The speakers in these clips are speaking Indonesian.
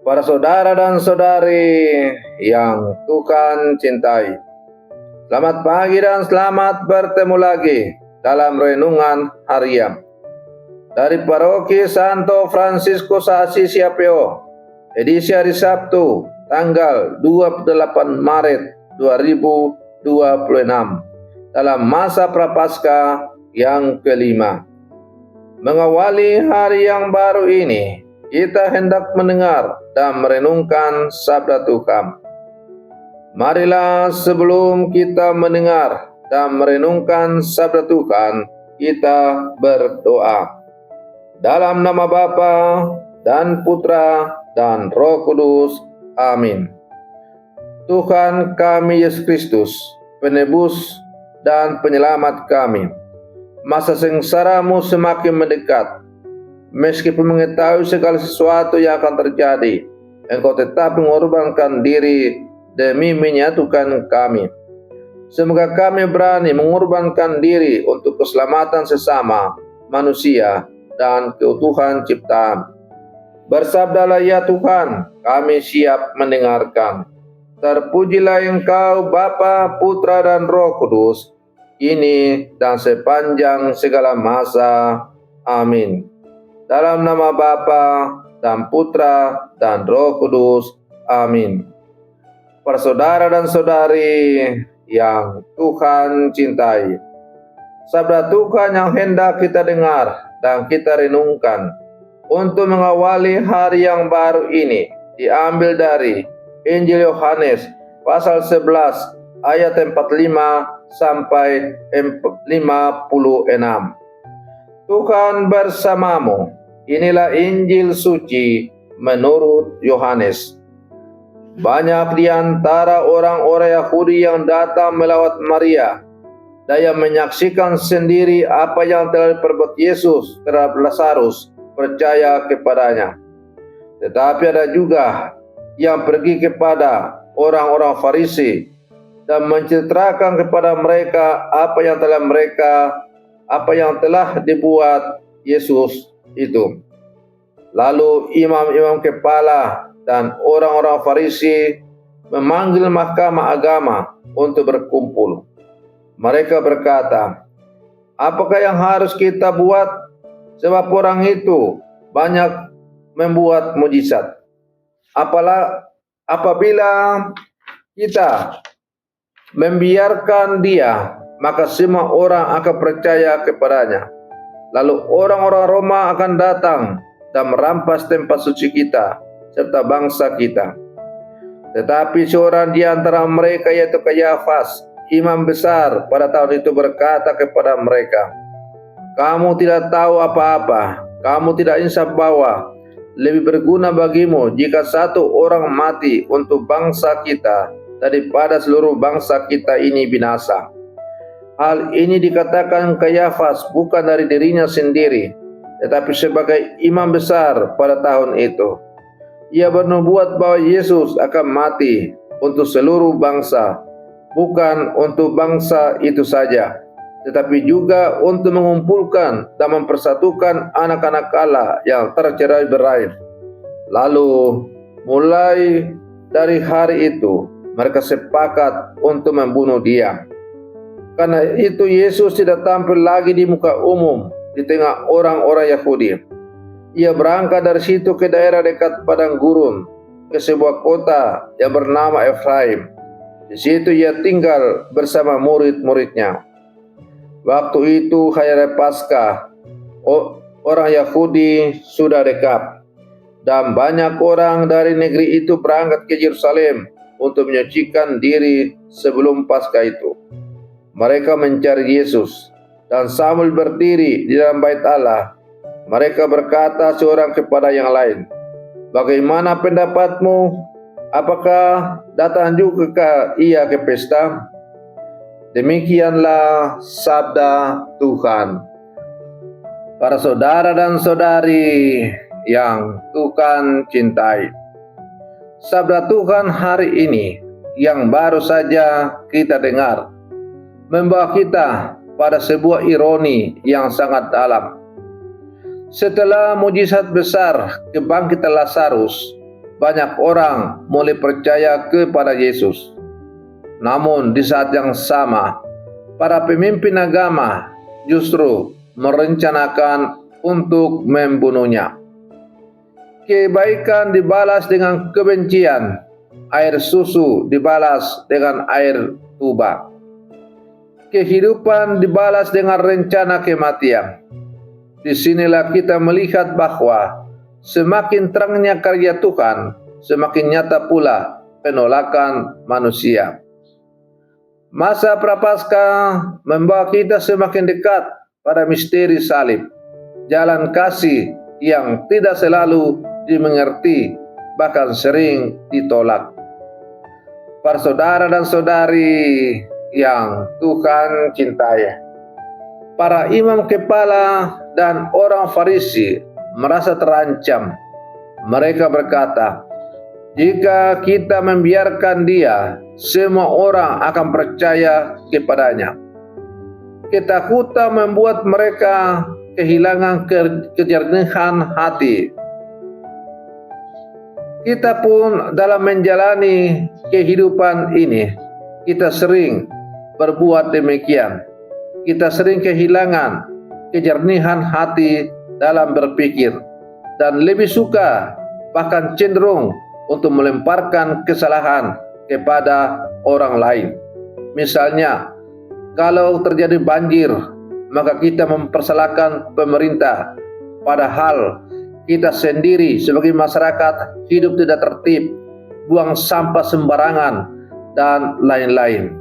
Para saudara dan saudari yang Tuhan cintai, selamat pagi dan selamat bertemu lagi dalam renungan harian dari Paroki Santo Fransiskus Assisi APO, edisi hari Sabtu, tanggal 28 Maret 2026, dalam masa Prapaskah yang kelima. Mengawali hari yang baru ini, kita hendak mendengar dan merenungkan sabda Tuhan. Marilah sebelum kita mendengar dan merenungkan sabda Tuhan, kita berdoa. Dalam nama Bapa dan Putra dan Roh Kudus. Amin. Tuhan kami Yesus Kristus, penebus dan penyelamat kami, masa sengsara-Mu semakin mendekat. Meskipun mengetahui segala sesuatu yang akan terjadi, Engkau tetap mengorbankan diri demi menyatukan kami. Semoga kami berani mengorbankan diri untuk keselamatan sesama manusia dan keutuhan ciptaan. Bersabdalah ya Tuhan, kami siap mendengarkan. Terpujilah Engkau Bapa, Putra dan Roh Kudus, kini dan sepanjang segala masa. Amin. Dalam nama Bapa dan Putra dan Roh Kudus. Amin. Para saudara dan saudari yang Tuhan cintai, sabda Tuhan yang hendak kita dengar dan kita renungkan untuk mengawali hari yang baru ini diambil dari Injil Yohanes pasal 11 ayat 45 sampai 56. Tuhan bersamamu. Inilah Injil suci menurut Yohanes. Banyak di antara orang-orang Yahudi yang datang melawat Maria dan yang menyaksikan sendiri apa yang telah diperbuat Yesus terhadap Lazarus percaya kepadanya. Tetapi ada juga yang pergi kepada orang-orang Farisi dan menceritakan kepada mereka apa yang telah dibuat Yesus itu. Lalu imam-imam kepala dan orang-orang Farisi memanggil mahkamah agama untuk berkumpul. Mereka berkata, apakah yang harus kita buat? Sebab orang itu banyak membuat mujizat. Apabila kita membiarkan dia, maka semua orang akan percaya kepadanya. Lalu orang-orang Roma akan datang dan merampas tempat suci kita serta bangsa kita. Tetapi seorang di antara mereka, yaitu Kayafas, imam besar pada tahun itu, berkata kepada mereka, kamu tidak tahu apa-apa, kamu tidak insaf bahwa lebih berguna bagimu jika satu orang mati untuk bangsa kita daripada seluruh bangsa kita ini binasa. Hal ini dikatakan Kayafas bukan dari dirinya sendiri, tetapi sebagai imam besar pada tahun itu. Ia bernubuat bahwa Yesus akan mati untuk seluruh bangsa, bukan untuk bangsa itu saja, tetapi juga untuk mengumpulkan dan mempersatukan anak-anak Allah yang tercerai-berai. Lalu mulai dari hari itu mereka sepakat untuk membunuh dia. Karena itu Yesus tidak tampil lagi di muka umum di tengah orang-orang Yahudi. Ia berangkat dari situ ke daerah dekat padang gurun, ke sebuah kota yang bernama Efraim. Di situ ia tinggal bersama murid-muridnya. Waktu itu hari raya Paskah, orang Yahudi sudah dekat, dan banyak orang dari negeri itu berangkat ke Yerusalem untuk menyucikan diri sebelum Paskah itu. Mereka mencari Yesus, dan sambil berdiri di dalam bait Allah, mereka berkata seorang kepada yang lain, bagaimana pendapatmu? Apakah datang juga ia ke pesta? Demikianlah sabda Tuhan. Para saudara dan saudari yang Tuhan cintai, sabda Tuhan hari ini yang baru saja kita dengar membawa kita pada sebuah ironi yang sangat dalam. Setelah mujizat besar kebangkitan Lazarus, banyak orang mulai percaya kepada Yesus. Namun di saat yang sama, para pemimpin agama justru merencanakan untuk membunuhnya. Kebaikan dibalas dengan kebencian, air susu dibalas dengan air tuba. Kehidupan dibalas dengan rencana kematian. Disinilah kita melihat bahwa semakin terangnya karya Tuhan, semakin nyata pula penolakan manusia. Masa Prapaskah membawa kita semakin dekat pada misteri salib, jalan kasih yang tidak selalu dimengerti, bahkan sering ditolak. Para saudara dan saudari yang Tuhan cintai, para imam kepala dan orang Farisi merasa terancam. Mereka berkata, jika kita membiarkan dia, semua orang akan percaya kepadanya. Ketakutan membuat mereka kehilangan kejernihan hati. Kita pun dalam menjalani kehidupan ini, kita sering berbuat demikian. Kita sering kehilangan kejernihan hati dalam berpikir dan lebih suka, bahkan cenderung untuk melemparkan kesalahan kepada orang lain. Misalnya, kalau terjadi banjir, maka kita mempersalahkan pemerintah, padahal kita sendiri sebagai masyarakat hidup tidak tertib, buang sampah sembarangan, dan lain-lain.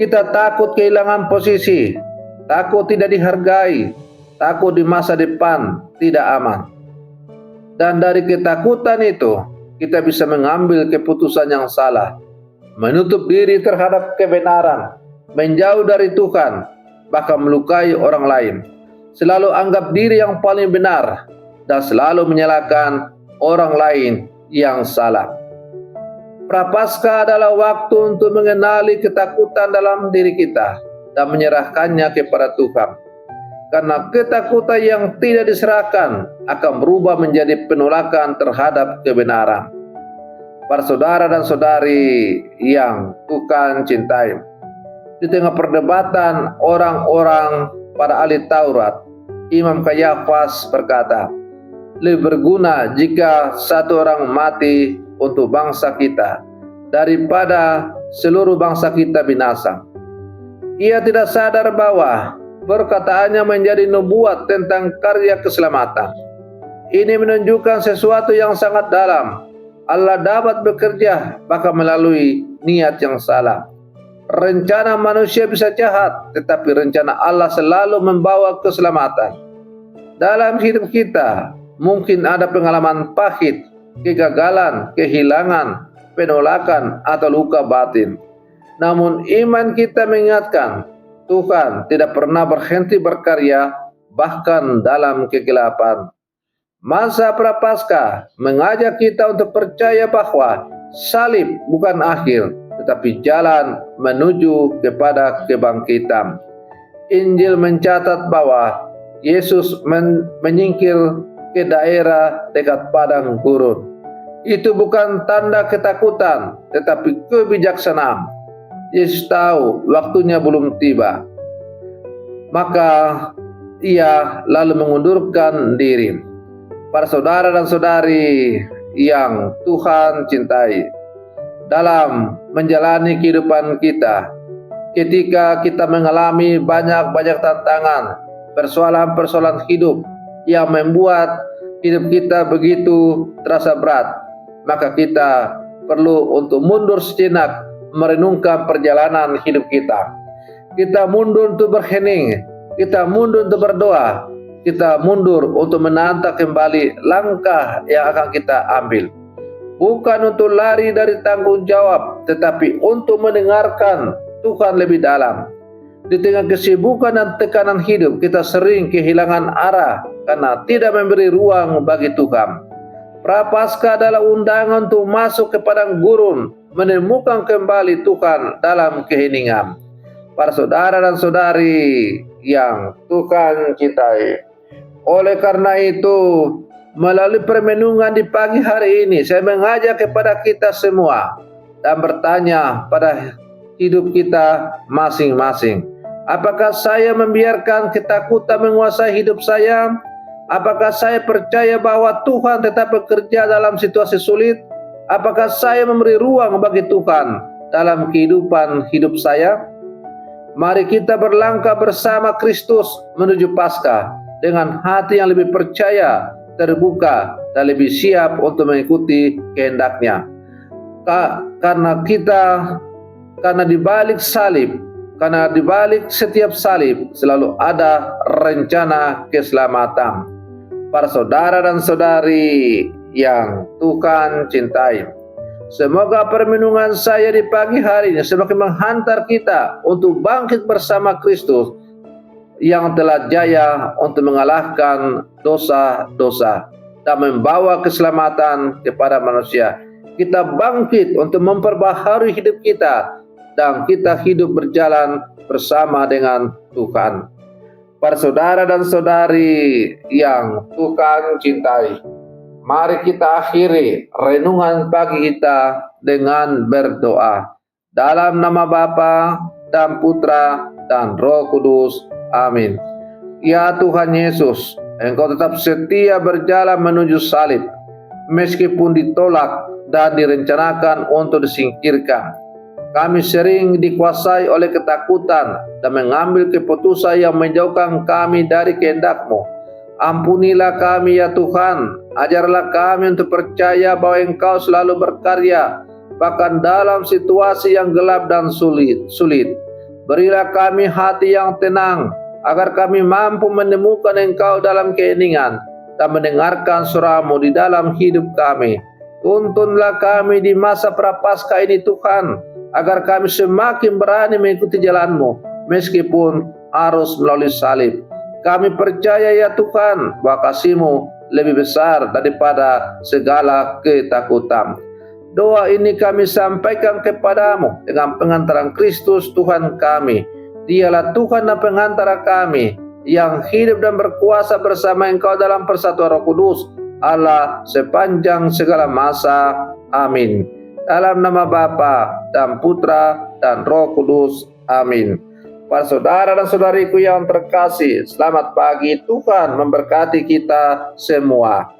Kita takut kehilangan posisi, takut tidak dihargai, takut di masa depan tidak aman. Dan dari ketakutan itu, kita bisa mengambil keputusan yang salah, menutup diri terhadap kebenaran, menjauh dari Tuhan, bahkan melukai orang lain, selalu anggap diri yang paling benar, dan selalu menyalahkan orang lain yang salah. Prapaskah adalah waktu untuk mengenali ketakutan dalam diri kita dan menyerahkannya kepada Tuhan. Karena ketakutan yang tidak diserahkan akan berubah menjadi penolakan terhadap kebenaran. Para saudara dan saudari yang Tuhan cintai, di tengah perdebatan orang-orang pada ahli Taurat, Imam Kayafas berkata, lebih berguna jika satu orang mati untuk bangsa kita daripada seluruh bangsa kita binasa. Ia tidak sadar bahwa perkataannya menjadi nubuat tentang karya keselamatan. Ini menunjukkan sesuatu yang sangat dalam. Allah dapat bekerja bahkan melalui niat yang salah. Rencana manusia bisa jahat, tetapi rencana Allah selalu membawa keselamatan. Dalam hidup kita, mungkin ada pengalaman pahit, kegagalan, kehilangan, penolakan, atau luka batin. Namun iman kita mengingatkan, Tuhan tidak pernah berhenti berkarya, bahkan dalam kegelapan. Masa Prapaskah mengajak kita untuk percaya bahwa salib bukan akhir, tetapi jalan menuju kepada kebangkitan. Injil mencatat bahwa Yesus menyingkir ke daerah dekat padang gurun. Itu bukan tanda ketakutan, tetapi kebijaksanaan. Yesus tahu waktunya belum tiba. Maka ia lalu mengundurkan diri. Para saudara dan saudari yang Tuhan cintai, dalam menjalani kehidupan kita, ketika kita mengalami banyak tantangan, persoalan-persoalan hidup yang membuat hidup kita begitu terasa berat, maka kita perlu untuk mundur sejenak, merenungkan perjalanan hidup kita. Kita mundur untuk berhening, kita mundur untuk berdoa, kita mundur untuk menata kembali langkah yang akan kita ambil. Bukan untuk lari dari tanggung jawab, tetapi untuk mendengarkan Tuhan lebih dalam. Di tengah kesibukan dan tekanan hidup, kita sering kehilangan arah karena tidak memberi ruang bagi Tuhan. Prapaskah adalah undangan untuk masuk ke padang gurun, menemukan kembali Tuhan dalam keheningan. Para saudara dan saudari yang Tuhan cintai, oleh karena itu melalui permenungan di pagi hari ini, saya mengajak kepada kita semua dan bertanya pada hidup kita masing-masing. Apakah saya membiarkan ketakutan menguasai hidup saya? Apakah saya percaya bahwa Tuhan tetap bekerja dalam situasi sulit? Apakah saya memberi ruang bagi Tuhan dalam kehidupan hidup saya? Mari kita berlangkah bersama Kristus menuju Paskah dengan hati yang lebih percaya, terbuka, dan lebih siap untuk mengikuti kehendak-Nya. Karena di balik salib, karena di balik setiap salib selalu ada rencana keselamatan. Para saudara dan saudari yang Tuhan cintai, semoga permenungan saya di pagi hari ini semakin menghantar kita untuk bangkit bersama Kristus yang telah jaya untuk mengalahkan dosa-dosa dan membawa keselamatan kepada manusia. Kita bangkit untuk memperbaharui hidup kita dan kita hidup berjalan bersama dengan Tuhan. Para saudara dan saudari yang Tuhan cintai, mari kita akhiri renungan pagi kita dengan berdoa. Dalam nama Bapa dan Putra dan Roh Kudus. Amin. Ya Tuhan Yesus, Engkau tetap setia berjalan menuju salib, meskipun ditolak dan direncanakan untuk disingkirkan. Kami sering dikuasai oleh ketakutan dan mengambil keputusan yang menjauhkan kami dari kehendak-Mu. Ampunilah kami ya Tuhan, ajarlah kami untuk percaya bahwa Engkau selalu berkarya, bahkan dalam situasi yang gelap dan sulit. Berilah kami hati yang tenang, agar kami mampu menemukan Engkau dalam keheningan dan mendengarkan suara-Mu di dalam hidup kami. Tuntunlah kami di masa prapaskah ini Tuhan, agar kami semakin berani mengikuti jalan-Mu, meskipun harus melalui salib. Kami percaya ya Tuhan, bahwa kasih-Mu lebih besar daripada segala ketakutan. Doa ini kami sampaikan kepadamu dengan pengantaran Kristus Tuhan kami. Dialah Tuhan dan pengantara kami, yang hidup dan berkuasa bersama Engkau dalam persatuan Roh Kudus, Allah sepanjang segala masa. Amin. Dalam nama Bapa dan Putra dan Roh Kudus. Amin. Para saudara dan saudariku yang terkasih, selamat pagi. Tuhan memberkati kita semua.